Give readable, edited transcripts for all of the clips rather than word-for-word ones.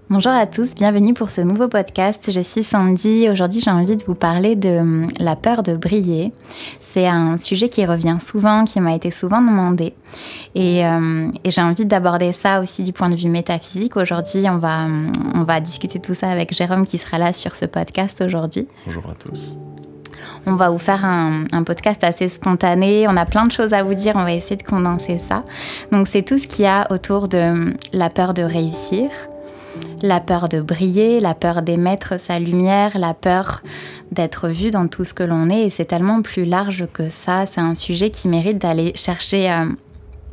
Bonjour à tous, bienvenue pour ce nouveau podcast. Je suis Sandy. Aujourd'hui, j'ai envie de vous parler de la peur de briller. C'est un sujet qui revient souvent, qui m'a été souvent demandé. Et j'ai envie d'aborder ça aussi du point de vue métaphysique. Aujourd'hui, on va discuter tout ça avec Jérôme qui sera là sur ce podcast aujourd'hui. Bonjour à tous. On va vous faire un podcast assez spontané. On a plein de choses à vous dire. On va essayer de condenser ça. Donc, c'est tout ce qu'il y a autour de la peur de réussir, la peur de briller, la peur d'émettre sa lumière, la peur d'être vu dans tout ce que l'on est. Et c'est tellement plus large que ça. C'est un sujet qui mérite d'aller chercher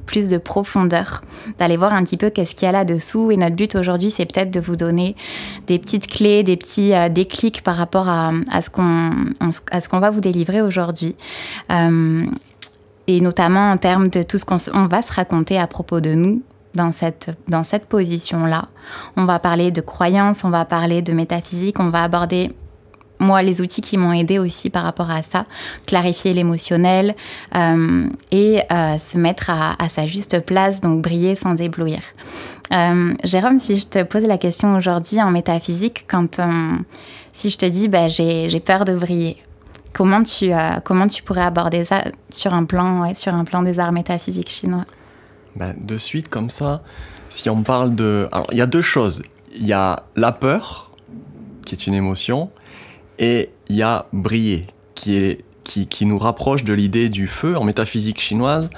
plus de profondeur, d'aller voir un petit peu qu'est-ce qu'il y a là-dessous. Et notre but aujourd'hui, c'est peut-être de vous donner des petites clés, des petits déclics par rapport à ce qu'on va vous délivrer aujourd'hui. Et notamment en termes de tout ce qu'on va se raconter à propos de nous, dans cette position-là. On va parler de croyances, on va parler de métaphysique, on va aborder, moi, les outils qui m'ont aidé aussi par rapport à ça, clarifier l'émotionnel et se mettre à sa juste place, donc briller sans éblouir. Jérôme, si je te pose la question aujourd'hui en métaphysique, si je te dis j'ai peur de briller, comment tu pourrais aborder ça sur un plan des arts métaphysiques chinois? De suite, comme ça, si on parle de... Alors, il y a deux choses. Il y a la peur, qui est une émotion, et il y a briller, qui nous rapproche de l'idée du feu. En métaphysique chinoise,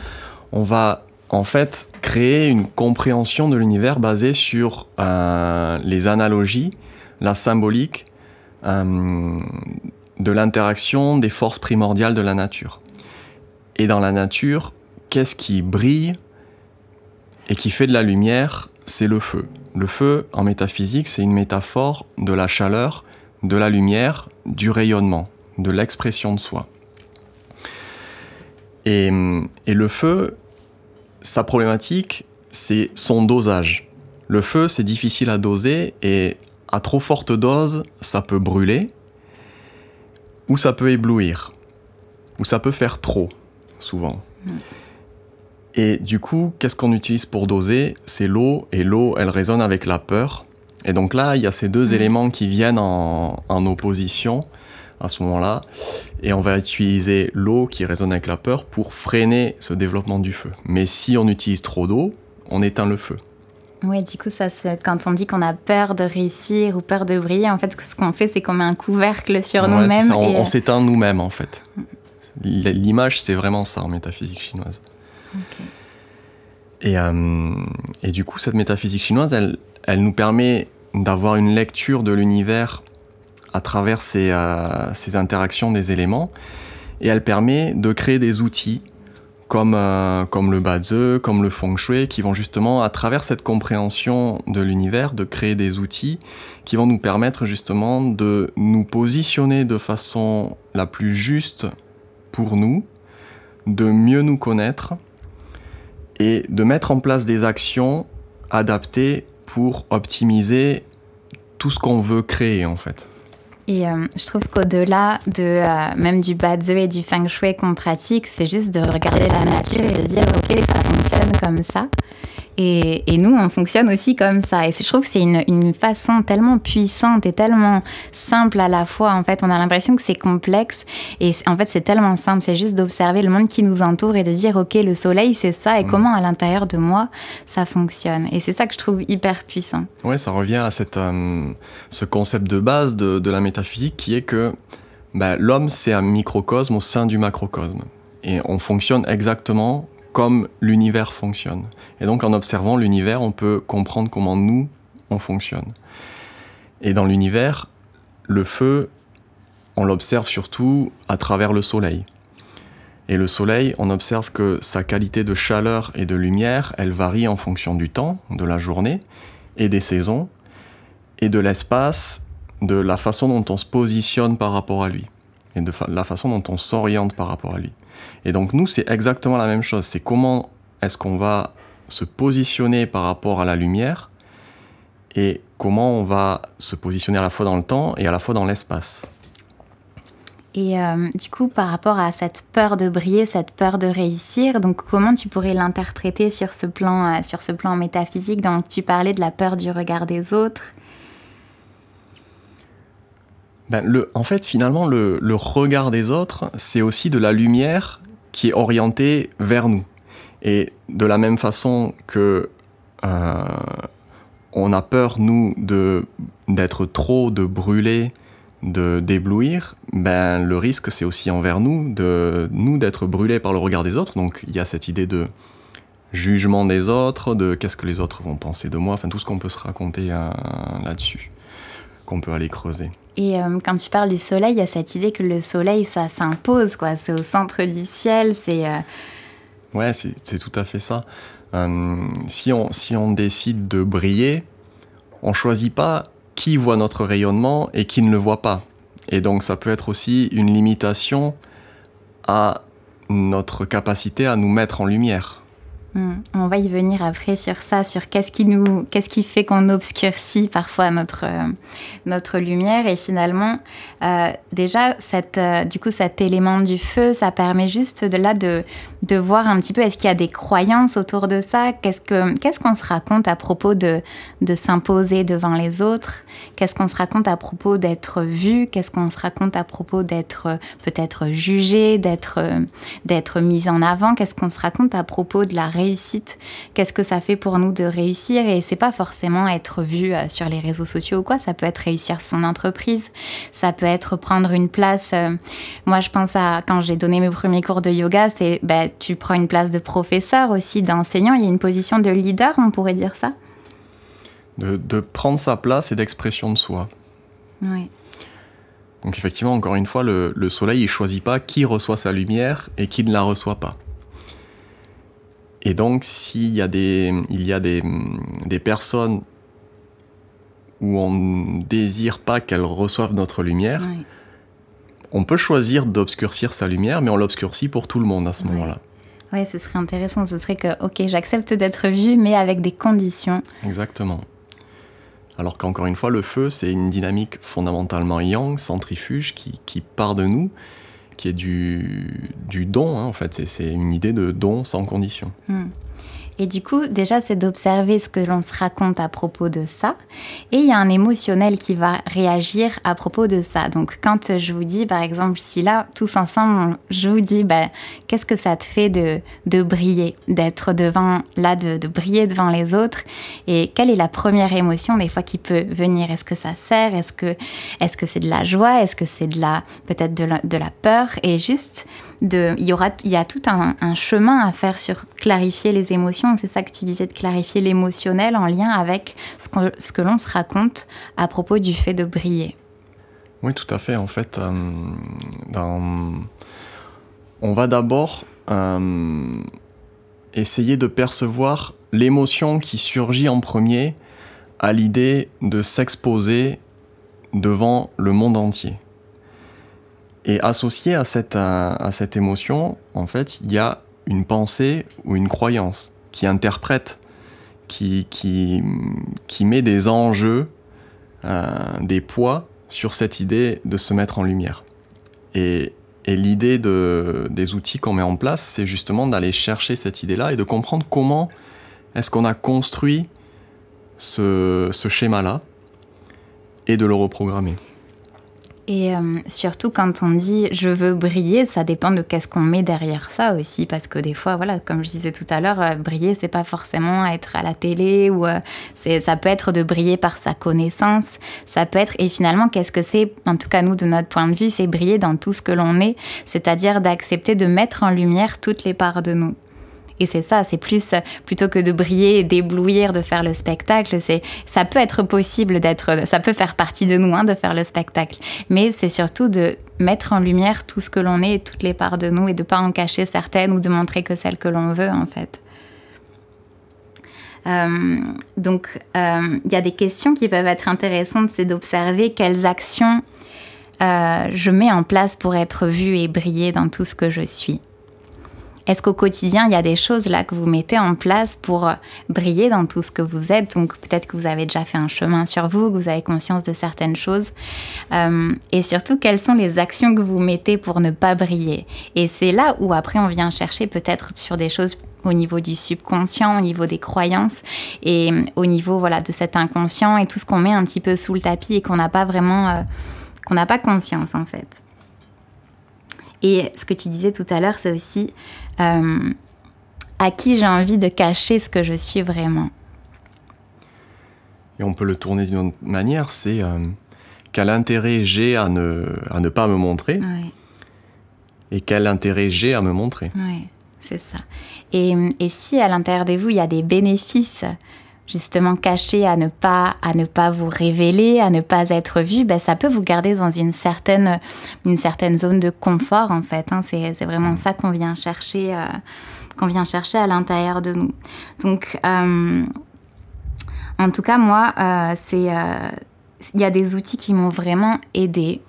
on va en fait créer une compréhension de l'univers basée sur les analogies, la symbolique, de l'interaction des forces primordiales de la nature. Et dans la nature, qu'est-ce qui brille et qui fait de la lumière? C'est le feu. Le feu, en métaphysique, c'est une métaphore de la chaleur, de la lumière, du rayonnement, de l'expression de soi. Et le feu, sa problématique, c'est son dosage. Le feu, c'est difficile à doser et à trop forte dose, ça peut brûler, ou ça peut éblouir, ou ça peut faire trop, souvent. Et du coup, qu'est-ce qu'on utilise pour doser? C'est l'eau, et l'eau, elle résonne avec la peur. Et donc là, il y a ces deux éléments qui viennent en opposition à ce moment-là. Et on va utiliser l'eau qui résonne avec la peur pour freiner ce développement du feu. Mais si on utilise trop d'eau, on éteint le feu. Oui, du coup, quand on dit qu'on a peur de réussir ou peur de briller, en fait, ce qu'on fait, c'est qu'on met un couvercle sur nous-mêmes. On s'éteint nous-mêmes, en fait. L'image, c'est vraiment ça en métaphysique chinoise. Okay. Et du coup, cette métaphysique chinoise, elle nous permet d'avoir une lecture de l'univers à travers ces interactions des éléments, et elle permet de créer des outils comme le Bazi, comme le Feng Shui, qui vont justement, à travers cette compréhension de l'univers, de créer des outils qui vont nous permettre justement de nous positionner de façon la plus juste pour nous, de mieux nous connaître, et de mettre en place des actions adaptées pour optimiser tout ce qu'on veut créer, en fait. Et je trouve qu'au-delà même du Bazi et du Feng Shui qu'on pratique, c'est juste de regarder la nature et de dire « Ok, ça fonctionne comme ça ». Et nous, on fonctionne aussi comme ça. Et je trouve que c'est une façon tellement puissante et tellement simple à la fois. En fait, on a l'impression que c'est complexe. Et en fait, c'est tellement simple. C'est juste d'observer le monde qui nous entoure et de dire, OK, le soleil, c'est ça. Et comment, à l'intérieur de moi, ça fonctionne. Et c'est ça que je trouve hyper puissant. Ouais, ça revient à ce concept de base de la métaphysique qui est que l'homme, c'est un microcosme au sein du macrocosme. Et on fonctionne exactement comme l'univers fonctionne. Et donc, en observant l'univers, on peut comprendre comment nous, on fonctionne. Et dans l'univers, le feu, on l'observe surtout à travers le soleil. Et le soleil, on observe que sa qualité de chaleur et de lumière, elle varie en fonction du temps, de la journée, et des saisons, et de l'espace, de la façon dont on se positionne par rapport à lui, et de la façon dont on s'oriente par rapport à lui. Et donc nous, c'est exactement la même chose. C'est comment est-ce qu'on va se positionner par rapport à la lumière et comment on va se positionner à la fois dans le temps et à la fois dans l'espace. Et du coup, par rapport à cette peur de briller, cette peur de réussir, donc comment tu pourrais l'interpréter sur ce plan métaphysique? Donc tu parlais de la peur du regard des autres En fait, finalement, le regard des autres, c'est aussi de la lumière qui est orientée vers nous. Et de la même façon que on a peur, nous, d'être trop, de brûler, d'éblouir, le risque, c'est aussi envers nous, d'être brûlés par le regard des autres. Donc, il y a cette idée de jugement des autres, de qu'est-ce que les autres vont penser de moi, enfin, tout ce qu'on peut se raconter là-dessus, qu'on peut aller creuser. Et quand tu parles du soleil, il y a cette idée que le soleil, ça s'impose, quoi. C'est au centre du ciel, c'est... Ouais, c'est tout à fait ça. Si on décide de briller, on choisit pas qui voit notre rayonnement et qui ne le voit pas. Et donc ça peut être aussi une limitation à notre capacité à nous mettre en lumière. On va y venir après sur ça, sur qu'est-ce qui fait qu'on obscurcit parfois notre lumière. Et finalement, déjà, cet élément du feu, ça permet juste de voir un petit peu, est-ce qu'il y a des croyances autour de ça? Qu'est-ce qu'on se raconte à propos de s'imposer devant les autres? Qu'est-ce qu'on se raconte à propos d'être vu? Qu'est-ce qu'on se raconte à propos d'être peut-être jugé, d'être mis en avant? Qu'est-ce qu'on se raconte à propos de la réussite? Qu'est-ce que ça fait pour nous de réussir? Et c'est pas forcément être vu sur les réseaux sociaux ou quoi, ça peut être réussir son entreprise, ça peut être prendre une place. Moi, je pense à quand j'ai donné mes premiers cours de yoga, c'est tu prends une place de professeur aussi, d'enseignant, il y a une position de leader, on pourrait dire ça? De prendre sa place et d'expression de soi. Oui. Donc effectivement, encore une fois, le soleil, il choisit pas qui reçoit sa lumière et qui ne la reçoit pas. Et donc, s'il y a des personnes où on ne désire pas qu'elles reçoivent notre lumière, oui, on peut choisir d'obscurcir sa lumière, mais on l'obscurcit pour tout le monde à ce moment-là. Oui, ce serait intéressant. Ce serait que, ok, j'accepte d'être vue, mais avec des conditions. Exactement. Alors qu'encore une fois, le feu, c'est une dynamique fondamentalement yang, centrifuge, qui part de nous, qui est du don, en fait. C'est une idée de don sans condition. Et du coup, déjà, c'est d'observer ce que l'on se raconte à propos de ça. Et il y a un émotionnel qui va réagir à propos de ça. Donc, quand je vous dis, par exemple, si là, tous ensemble, je vous dis, qu'est-ce que ça te fait de briller, d'être devant, là, de briller devant les autres? Et quelle est la première émotion, des fois, qui peut venir? Est-ce que ça sert? Est-ce que c'est de la joie? Est-ce que c'est peut-être de la peur? Et juste, il y a tout un chemin à faire sur clarifier les émotions. C'est ça que tu disais, de clarifier l'émotionnel en lien avec ce que l'on se raconte à propos du fait de briller. Oui, tout à fait. En fait, on va d'abord essayer de percevoir l'émotion qui surgit en premier à l'idée de s'exposer devant le monde entier. Et associé à cette émotion, en fait, il y a une pensée ou une croyance qui interprète, qui met des enjeux, des poids sur cette idée de se mettre en lumière. Et l'idée des outils qu'on met en place, c'est justement d'aller chercher cette idée-là et de comprendre comment est-ce qu'on a construit ce schéma-là et de le reprogrammer. Et surtout quand on dit « je veux briller », ça dépend de qu'est-ce qu'on met derrière ça aussi. Parce que des fois, voilà, comme je disais tout à l'heure, briller, c'est pas forcément être à la télé. Ça peut être de briller par sa connaissance. Ça peut être... Et finalement, qu'est-ce que c'est? En tout cas, nous, de notre point de vue, c'est briller dans tout ce que l'on est. C'est-à-dire d'accepter de mettre en lumière toutes les parts de nous. Et c'est ça, c'est plutôt que de briller, d'éblouir, de faire le spectacle, ça peut être possible ça peut faire partie de nous, de faire le spectacle. Mais c'est surtout de mettre en lumière tout ce que l'on est et toutes les parts de nous et de ne pas en cacher certaines ou de montrer que celles que l'on veut, en fait. Donc, il y a des questions qui peuvent être intéressantes, c'est d'observer quelles actions je mets en place pour être vue et briller dans tout ce que je suis. Est-ce qu'au quotidien, il y a des choses là que vous mettez en place pour briller dans tout ce que vous êtes? Donc peut-être que vous avez déjà fait un chemin sur vous, que vous avez conscience de certaines choses. Et surtout, quelles sont les actions que vous mettez pour ne pas briller? Et c'est là où après, on vient chercher peut-être sur des choses au niveau du subconscient, au niveau des croyances et au niveau de cet inconscient et tout ce qu'on met un petit peu sous le tapis et qu'on n'a pas vraiment n'a pas conscience en fait. Et ce que tu disais tout à l'heure, c'est aussi à qui j'ai envie de cacher ce que je suis vraiment. Et on peut le tourner d'une autre manière, c'est quel intérêt j'ai à ne pas me montrer, Ouais. et quel intérêt j'ai à me montrer. Oui, c'est ça. Et si à l'intérieur de vous, il y a des bénéfices justement cachés à ne pas vous révéler, à ne pas être vu, ben, ça peut vous garder dans une certaine zone de confort en fait. Hein. C'est vraiment ça qu'on vient chercher à l'intérieur de nous. Donc, en tout cas, moi, il y a des outils qui m'ont vraiment aidée.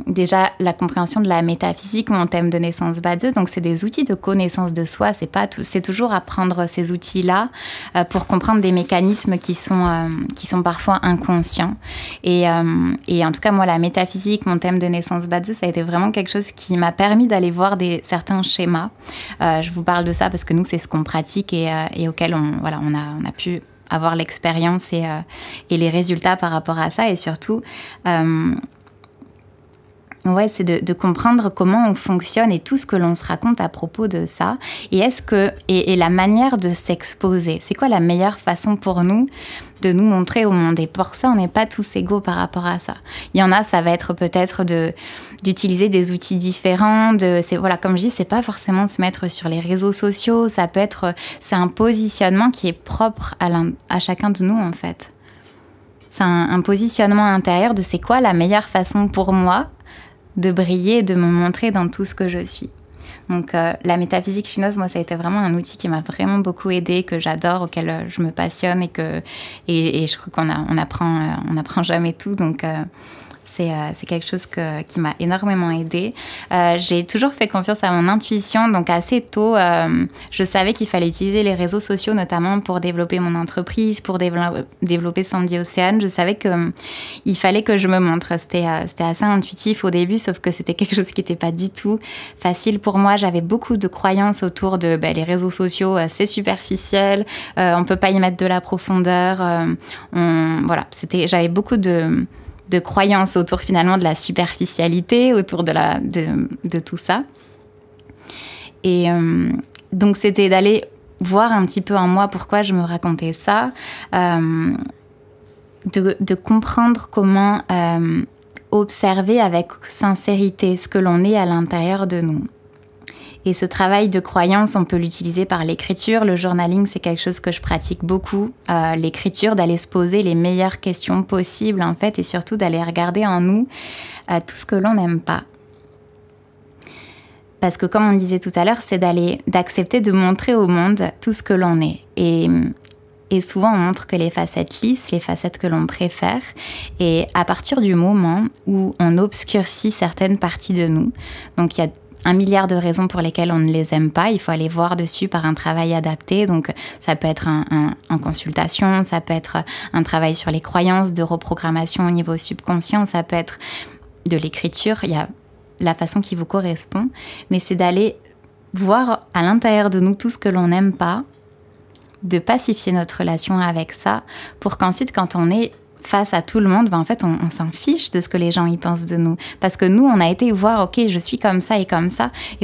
Déjà, la compréhension de la métaphysique, mon thème de naissance Ba-de, donc c'est des outils de connaissance de soi. C'est toujours apprendre ces outils-là pour comprendre des mécanismes qui sont parfois inconscients. Et en tout cas, moi, la métaphysique, mon thème de naissance Ba-de, ça a été vraiment quelque chose qui m'a permis d'aller voir certains schémas. Je vous parle de ça parce que nous, c'est ce qu'on pratique et auquel on a pu avoir l'expérience et les résultats par rapport à ça. Et surtout... Ouais, c'est de comprendre comment on fonctionne et tout ce que l'on se raconte à propos de ça. Et la manière de s'exposer. C'est quoi la meilleure façon pour nous de nous montrer au monde? Et pour ça, on n'est pas tous égaux par rapport à ça. Il y en a, ça va être peut-être d'utiliser des outils différents. Comme je dis, c'est pas forcément se mettre sur les réseaux sociaux. C'est un positionnement qui est propre à chacun de nous, en fait. C'est un positionnement intérieur de c'est quoi la meilleure façon pour moi de briller, de me montrer dans tout ce que je suis. Donc la métaphysique chinoise, moi, ça a été vraiment un outil qui m'a vraiment beaucoup aidée, que j'adore, auquel je me passionne et je crois qu'on apprend jamais tout. Donc c'est quelque chose qui m'a énormément aidée. J'ai toujours fait confiance à mon intuition, donc assez tôt, je savais qu'il fallait utiliser les réseaux sociaux, notamment pour développer mon entreprise, pour développer Sandy Océane. Je savais qu'il fallait que je me montre. C'était assez intuitif au début, sauf que c'était quelque chose qui n'était pas du tout facile pour moi. J'avais beaucoup de croyances autour de les réseaux sociaux, c'est superficiel, on ne peut pas y mettre de la profondeur. J'avais beaucoup de croyances autour finalement de la superficialité, autour de tout ça. Et donc c'était d'aller voir un petit peu en moi pourquoi je me racontais ça, de comprendre comment observer avec sincérité ce que l'on est à l'intérieur de nous. Et ce travail de croyance, on peut l'utiliser par l'écriture. Le journaling, c'est quelque chose que je pratique beaucoup. L'écriture, d'aller se poser les meilleures questions possibles, en fait, et surtout d'aller regarder en nous tout ce que l'on n'aime pas. Parce que, comme on disait tout à l'heure, c'est d'accepter de montrer au monde tout ce que l'on est. Et souvent, on montre que les facettes lisses, les facettes que l'on préfère. Et à partir du moment où on obscurcit certaines parties de nous, donc il y a 1 milliard de raisons pour lesquelles on ne les aime pas. Il faut aller voir dessus par un travail adapté. Donc, ça peut être en consultation, ça peut être un travail sur les croyances, de reprogrammation au niveau subconscient, ça peut être de l'écriture. Il y a la façon qui vous correspond. Mais c'est d'aller voir à l'intérieur de nous tout ce que l'on n'aime pas, de pacifier notre relation avec ça, pour qu'ensuite, quand on est face à tout le monde, en fait, on s'en fiche de ce que les gens y pensent de nous. Parce que nous, on a été voir, ok, je suis comme ça, et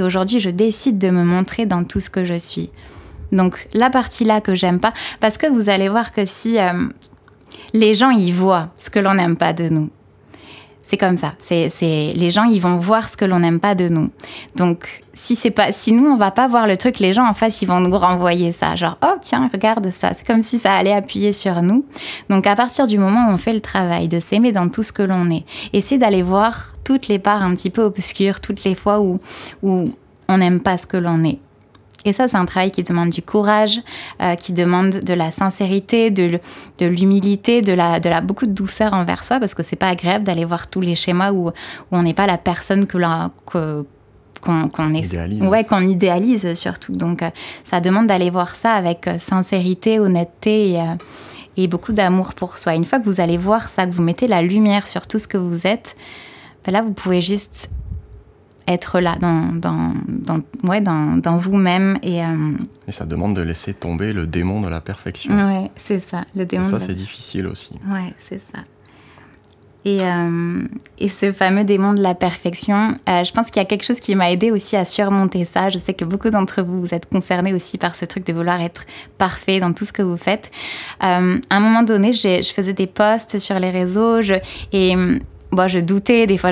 aujourd'hui, je décide de me montrer dans tout ce que je suis. Donc, la partie-là que j'aime pas, parce que vous allez voir que si les gens y voient ce que l'on n'aime pas de nous, c'est comme ça. Les gens, ils vont voir ce que l'on n'aime pas de nous. Donc, si nous, on va pas voir le truc, les gens en face, ils vont nous renvoyer ça. Genre, oh, tiens, regarde ça. C'est comme si ça allait appuyer sur nous. Donc, à partir du moment où on fait le travail de s'aimer dans tout ce que l'on est, essayer d'aller voir toutes les parts un petit peu obscures, toutes les fois où on n'aime pas ce que l'on est. Et ça, c'est un travail qui demande du courage, qui demande de la sincérité, de l'humilité, de beaucoup de douceur envers soi, parce que c'est pas agréable d'aller voir tous les schémas où on n'est pas la personne qu'on idéalise. Ouais, qu'on idéalise surtout. Donc, ça demande d'aller voir ça avec sincérité, honnêteté et beaucoup d'amour pour soi. Une fois que vous allez voir ça, que vous mettez la lumière sur tout ce que vous êtes, ben là, vous pouvez juste être là dans vous-même. Et ça demande de laisser tomber le démon de la perfection. Ouais, c'est ça, le démon. Et ça, c'est difficile aussi. Ouais, c'est ça. Et ce fameux démon de la perfection, je pense qu'il y a quelque chose qui m'a aidé aussi à surmonter ça. Je sais que beaucoup d'entre vous, vous êtes concernés aussi par ce truc de vouloir être parfait dans tout ce que vous faites. À un moment donné, je faisais des posts sur les réseaux je doutais, des fois.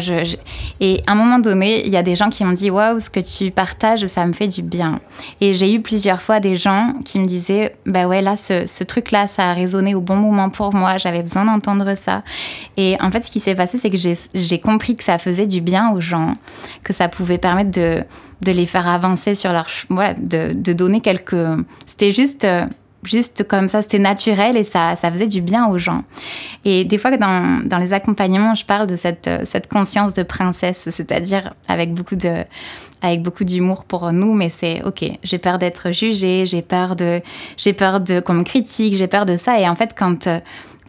Et à un moment donné, il y a des gens qui m'ont dit « Waouh, ce que tu partages, ça me fait du bien. » Et j'ai eu plusieurs fois des gens qui me disaient « Bah ouais, là, ce truc-là, ça a résonné au bon moment pour moi. J'avais besoin d'entendre ça. » Et en fait, ce qui s'est passé, c'est que j'ai compris que ça faisait du bien aux gens, que ça pouvait permettre de les faire avancer sur leur... Voilà, de donner quelques... C'était juste comme ça, c'était naturel et ça faisait du bien aux gens. Et des fois, dans les accompagnements, je parle de cette conscience de princesse, c'est-à-dire avec beaucoup d'humour pour nous, mais c'est OK, j'ai peur d'être jugée, j'ai peur qu'on me critique, j'ai peur de ça. Et en fait, quand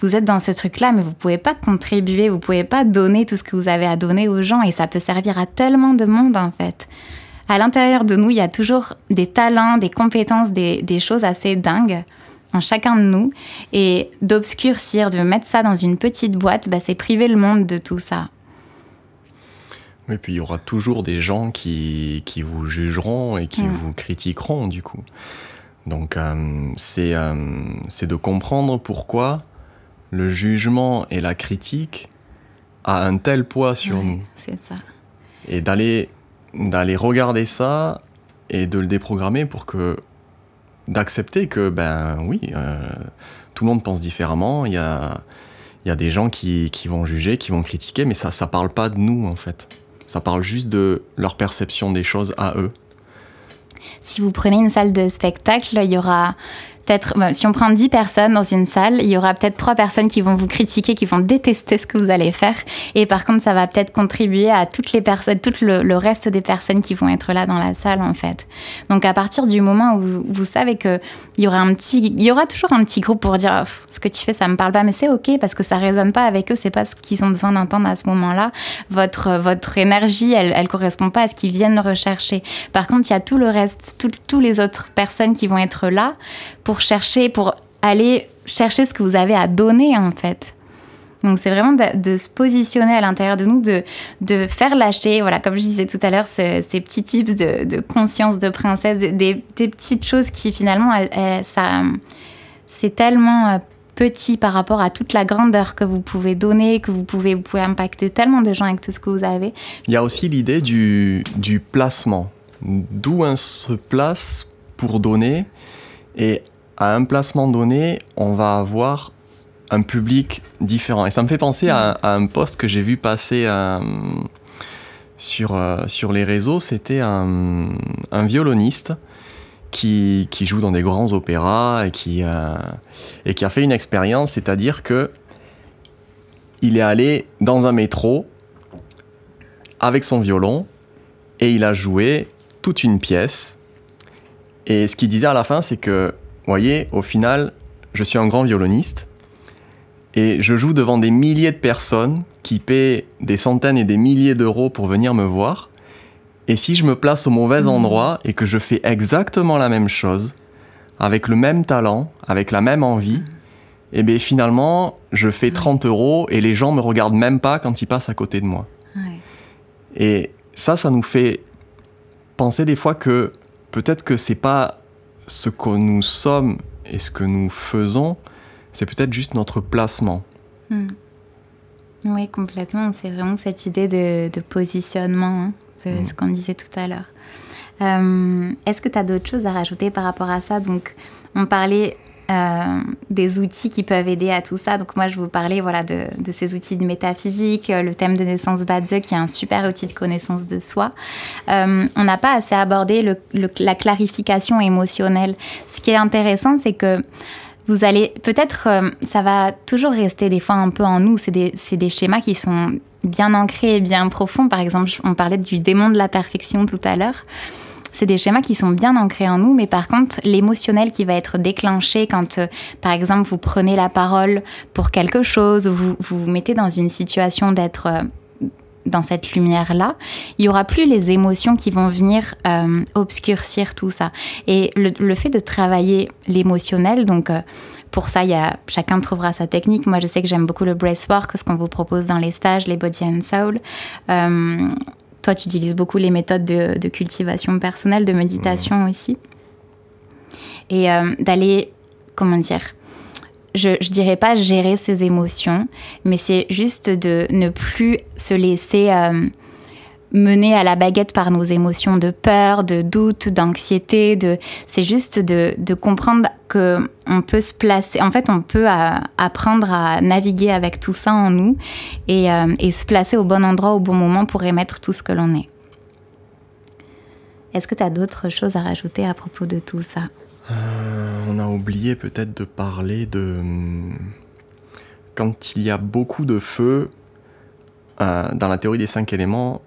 vous êtes dans ce truc-là, mais vous pouvez pas contribuer, vous pouvez pas donner tout ce que vous avez à donner aux gens et ça peut servir à tellement de monde, en fait. À l'intérieur de nous, il y a toujours des talents, des compétences, des choses assez dingues en chacun de nous. Et d'obscurcir, de mettre ça dans une petite boîte, c'est priver le monde de tout ça. Oui, puis il y aura toujours des gens qui vous jugeront et qui vous critiqueront, du coup. Donc, c'est de comprendre pourquoi le jugement et la critique a un tel poids sur nous. C'est ça. Et d'aller regarder ça et de le déprogrammer d'accepter que, tout le monde pense différemment, il y a des gens qui vont juger, qui vont critiquer, mais ça parle pas de nous, en fait. Ça parle juste de leur perception des choses à eux. Si vous prenez une salle de spectacle, il y aura peut-être, si on prend 10 personnes dans une salle, il y aura peut-être 3 personnes qui vont vous critiquer, qui vont détester ce que vous allez faire. Et par contre, ça va peut-être contribuer à toutes les personnes, tout le reste des personnes qui vont être là dans la salle, en fait. Donc, à partir du moment où vous savez qu'il y aura toujours un petit groupe pour dire ce que tu fais, ça me parle pas, mais c'est OK parce que ça résonne pas avec eux, c'est pas ce qu'ils ont besoin d'entendre à ce moment-là. Votre énergie, elle correspond pas à ce qu'ils viennent rechercher. Par contre, il y a tout le reste, tous les autres personnes qui vont être là pour aller chercher ce que vous avez à donner, en fait. Donc, c'est vraiment de se positionner à l'intérieur de nous, de faire lâcher, voilà, comme je disais tout à l'heure, ces petits tips de conscience de princesse, des petites choses qui, finalement, c'est tellement petit par rapport à toute la grandeur que vous pouvez donner, que vous pouvez impacter tellement de gens avec tout ce que vous avez. Il y a aussi l'idée du placement. D'où on se place pour donner. Et à un placement donné, on va avoir un public différent. Et ça me fait penser à un post que j'ai vu passer sur les réseaux. C'était un violoniste qui joue dans des grands opéras et qui a fait une expérience, c'est-à-dire que il est allé dans un métro avec son violon et il a joué toute une pièce. Et ce qu'il disait à la fin, c'est que, voyez, au final, je suis un grand violoniste et je joue devant des milliers de personnes qui paient des centaines et des milliers d'euros pour venir me voir. Et si je me place au mauvais endroit et que je fais exactement la même chose, avec le même talent, avec la même envie, et bien finalement, je fais 30 euros et les gens me regardent même pas quand ils passent à côté de moi. Ouais. Et ça nous fait penser des fois que peut-être que c'est pas ce que nous sommes et ce que nous faisons, c'est peut-être juste notre placement. Oui, complètement. C'est vraiment cette idée de positionnement, ce qu'on disait tout à l'heure. Est-ce que tu as d'autres choses à rajouter par rapport à ça? Donc, on parlait des outils qui peuvent aider à tout ça. Donc moi, je vous parlais de ces outils de métaphysique, le thème de naissance Badze, qui est un super outil de connaissance de soi. On n'a pas assez abordé la clarification émotionnelle. Ce qui est intéressant, c'est que vous allez, peut-être, ça va toujours rester des fois un peu en nous. C'est des schémas qui sont bien ancrés et bien profonds. Par exemple, on parlait du démon de la perfection tout à l'heure. C'est des schémas qui sont bien ancrés en nous, mais par contre, l'émotionnel qui va être déclenché quand, par exemple, vous prenez la parole pour quelque chose, ou vous vous mettez dans une situation d'être dans cette lumière-là, il n'y aura plus les émotions qui vont venir obscurcir tout ça. Et le fait de travailler l'émotionnel, donc pour ça, chacun trouvera sa technique. Moi, je sais que j'aime beaucoup le breathwork, ce qu'on vous propose dans les stages, les body and soul. Toi, tu utilises beaucoup les méthodes de cultivation personnelle, de méditation aussi. Et d'aller, comment dire, je dirais pas gérer ses émotions, mais c'est juste de ne plus se laisser mener à la baguette par nos émotions de peur, de doute, d'anxiété. C'est juste de comprendre qu'on peut se placer. En fait, on peut apprendre à naviguer avec tout ça en nous et se placer au bon endroit, au bon moment pour émettre tout ce que l'on est. Est-ce que tu as d'autres choses à rajouter à propos de tout ça ? On a oublié peut-être de parler de... Quand il y a beaucoup de feu, dans la théorie des 5 éléments,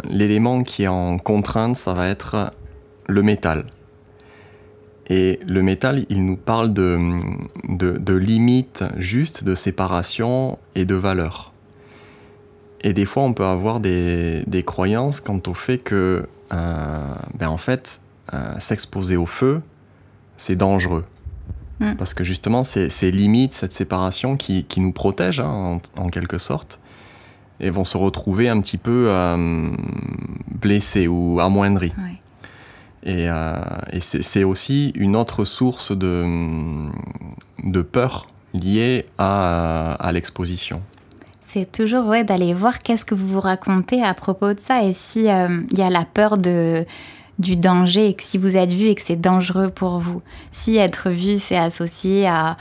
l'élément qui est en contrainte, ça va être le métal. Et le métal, il nous parle de limites justes, de séparation et de valeurs. Et des fois, on peut avoir des croyances quant au fait que, en fait, s'exposer au feu, c'est dangereux. Parce que justement, ces limites, cette séparation qui nous protège, en quelque sorte, et vont se retrouver un petit peu blessés ou amoindris. Ouais. Et c'est aussi une autre source de peur liée à l'exposition. C'est toujours d'aller voir qu'est-ce que vous vous racontez à propos de ça, et si y a la peur du danger, et que si vous êtes vu et que c'est dangereux pour vous. Si être vu, c'est associé à...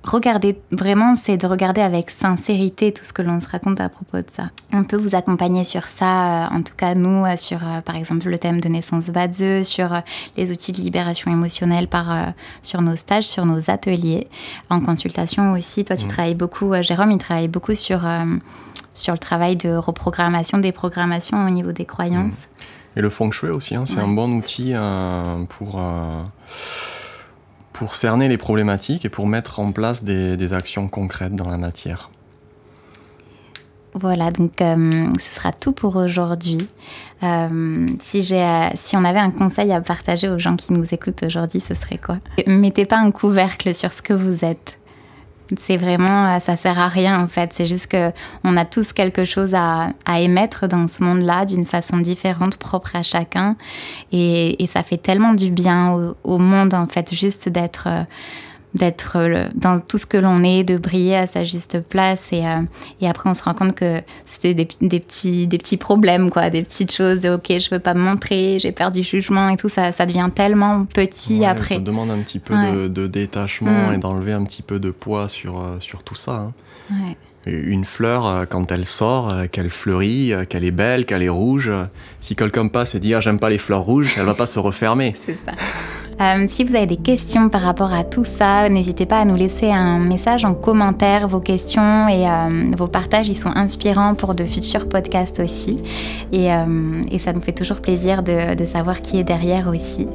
Regarder, vraiment, c'est de regarder avec sincérité tout ce que l'on se raconte à propos de ça. On peut vous accompagner sur ça, en tout cas nous, sur par exemple le thème de naissance Badze, sur les outils de libération émotionnelle, sur nos stages, sur nos ateliers, en consultation aussi. Toi, tu travailles beaucoup, Jérôme, il travaille beaucoup sur le travail de reprogrammation, déprogrammation au niveau des croyances. Et le feng shui aussi, c'est un bon outil pour cerner les problématiques et pour mettre en place des actions concrètes dans la matière. Voilà, donc ce sera tout pour aujourd'hui. Si on avait un conseil à partager aux gens qui nous écoutent aujourd'hui, ce serait quoi ? Mettez pas un couvercle sur ce que vous êtes. C'est vraiment, ça sert à rien en fait. C'est juste qu'on a tous quelque chose à émettre dans ce monde-là d'une façon différente, propre à chacun. Et ça fait tellement du bien au monde en fait, juste d'être dans tout ce que l'on est, de briller à sa juste place. Et après, on se rend compte que c'était des petits problèmes, quoi, des petites choses de « ok, je veux pas me montrer, j'ai peur du jugement » et tout. Ça devient tellement petit après. Ça demande un petit peu de détachement et d'enlever un petit peu de poids sur tout ça. Une fleur, quand elle sort, qu'elle fleurit, qu'elle est belle, qu'elle est rouge, si quelqu'un passe et dit « ah, j'aime pas les fleurs rouges », elle va pas se refermer. C'est ça. Si vous avez des questions par rapport à tout ça, n'hésitez pas à nous laisser un message en commentaire. Vos questions et vos partages, ils sont inspirants pour de futurs podcasts aussi. Et ça nous fait toujours plaisir de savoir qui est derrière aussi.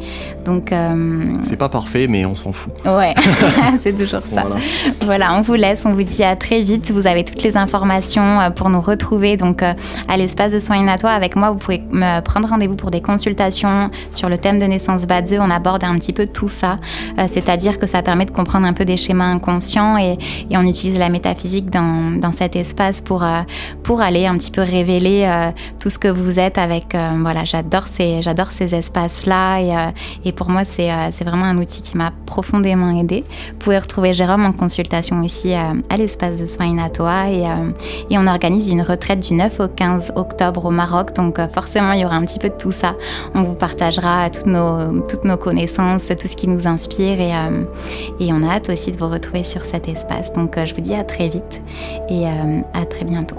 Donc, c'est pas parfait, mais on s'en fout. Ouais, c'est toujours ça. Voilà, on vous laisse, on vous dit à très vite. Vous avez toutes les informations pour nous retrouver. Donc, à l'espace de soins Inatoa, avec moi, vous pouvez me prendre rendez-vous pour des consultations sur le thème de naissance Badze. On aborde un petit peu tout ça, c'est-à-dire que ça permet de comprendre un peu des schémas inconscients et on utilise la métaphysique dans cet espace pour aller un petit peu révéler tout ce que vous êtes avec, voilà, j'adore ces espaces-là et pour moi c'est vraiment un outil qui m'a profondément aidée. Vous pouvez retrouver Jérôme en consultation aussi à l'espace de soins Inatoa et on organise une retraite du 9 au 15 octobre au Maroc, donc forcément il y aura un petit peu de tout ça. On vous partagera toutes nos connaissances, tout ce qui nous inspire et on a hâte aussi de vous retrouver sur cet espace. Donc je vous dis à très vite et à très bientôt.